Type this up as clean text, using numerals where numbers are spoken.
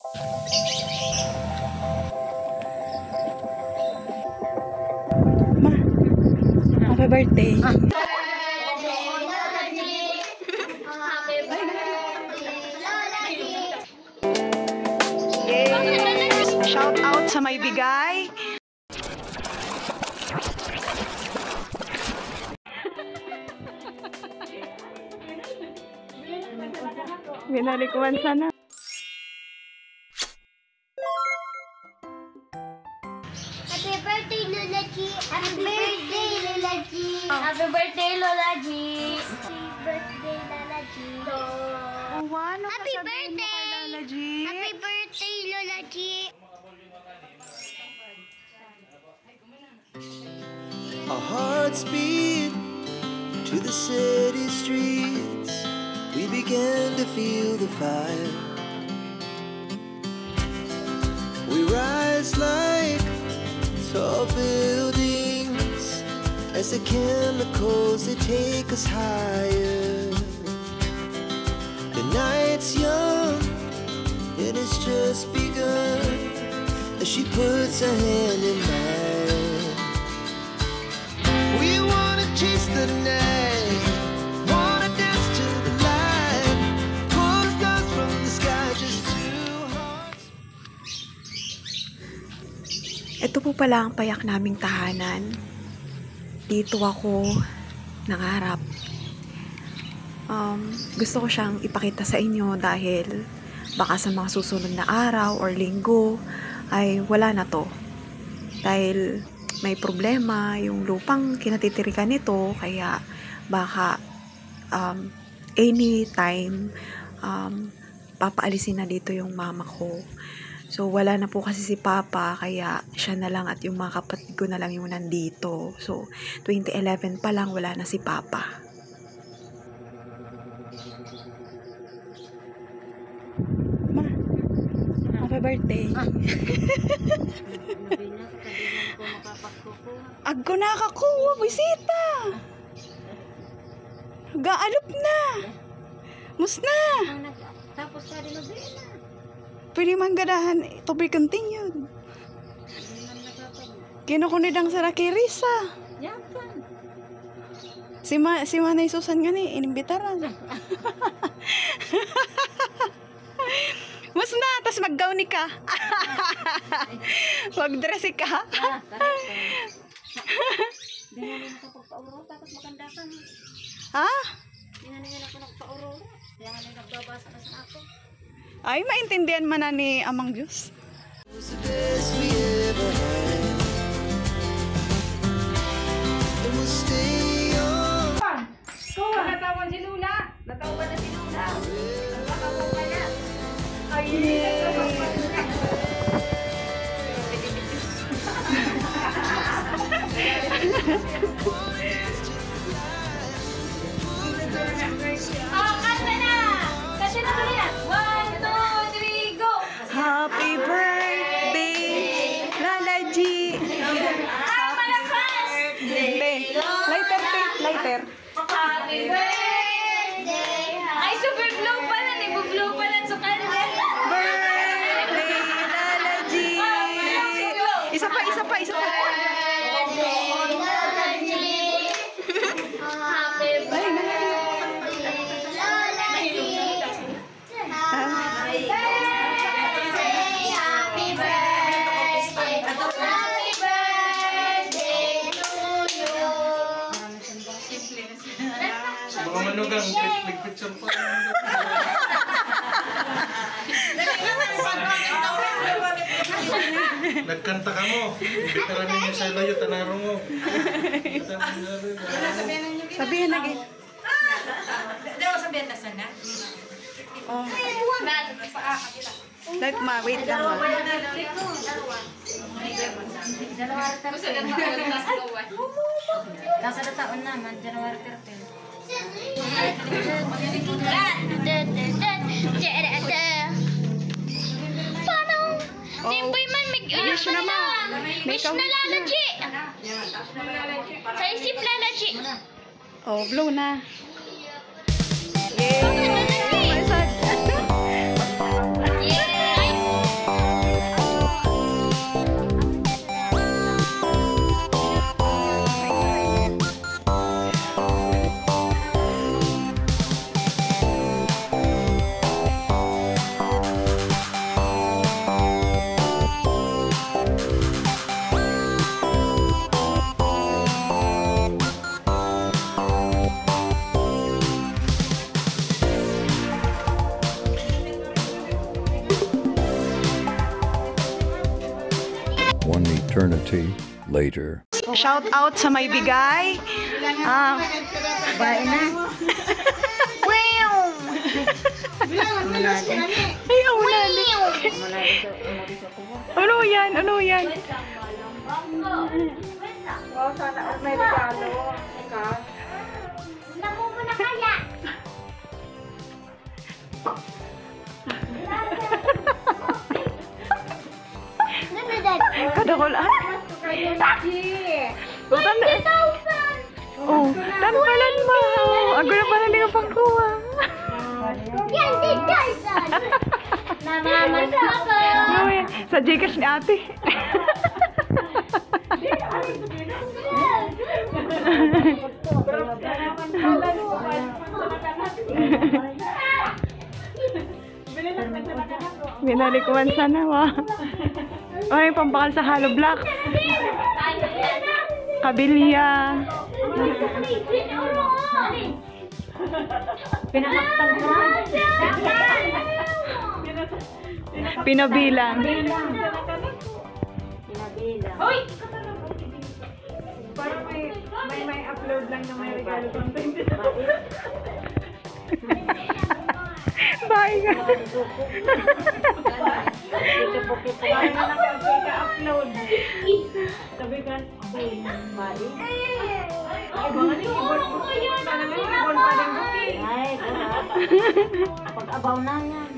Ma, happy birthday. Yay! Shout out sa may bigay. Binalikuan sana. Happy birthday, Lola G! Happy birthday, Lola G! Happy birthday, Lola G! Happy birthday, Lola G! Happy birthday! Lola G. Happy birthday, Lola G! Our hearts beat to the city streets. We began to feel the fire. We rise like tall buildings as the chemicals, they take us higher. The night's young and it's just begun as she puts her hand in mine. We wanna chase the night, wanna dance to the light, pull stars from the sky, just two hearts. Ito po pala ang payak naming tahanan. Dito ako nangarap. Gusto ko siyang ipakita sa inyo dahil baka sa mga susunod na araw or linggo ay wala na to. Dahil may problema yung lupang kinatitirikan nito, kaya baka anytime papaalisin na dito yung mama ko. So wala na po kasi si Papa, kaya siya na lang at yung mga kapatid ko na lang yung nandito. So 2011 pa lang wala na si Papa. Ma, happy birthday. Agko na kakuha, bisita. Gaalop na. Mus na. Tapos ka rin na. Pwede man gadahan, to be continued. Kinukunidang sa Rakirisa. Yapan. Si Manay Susan nga ni, inimbitaran. Mus na, tas mag-gown ka. Mag-dress ka. Di na rin ako pagpa-aurora, tapos maganda ka. Ha? Di na rin ako nagpa-aurora. Kaya nga rin nagbabasa ka sa ako. Ay, maintindihan man na ni Amang Diyos. It's the best we ever had. And we'll stay on. Natawan si Lula. Natawan na si Lula. Natawan ka na. Ay, kanta na! Kasi na ba yan? 1, 2, 3, go! Happy birthday, Lala G. Malakas! Lighter, lighter. Happy birthday! Ay, super glow pa na. Nag-glow pa na sa kanya. Birthday, Lala G. Isa pa. Happy Mga manugang, nagpicture pa. Nagkanta ka mo. Bitaran niya sa layo, tanarong mo. Sabihin lagi. Dalawa sabihin na sana. Oh. Like ma, wait lang ma. Nasa na taon naman, January 13. Paano? Simboy man, wish na ma. Wish na Lala G. Sa isip Lala G. Oh, blow na. Lala G. Yay! Yay! One eternity later. Shout out sa may bigay. Bye na. Wow! Ay, ulan. Ano yan? Ano yan? Wow, sana all may regalo. Ika. Naku mo na kaya. Kadakulaan. Oh, tanda. 50,000! Oh, tanpalan mo. Ako na pala hindi ka pangkuha. Yan, 10,000! Namamas ako! Gawin. Sa Gcash ni ate. Binalikuan sana wa. Ay, pampakal sa hollow block. Kabilya. Pinabilang. Parang may upload lang na may regalo content. Bye ka. Upload. Sabi ka, bye. Ay, mga nag-ibon po. Ibon pa rin booking. Pag-abaw na yan.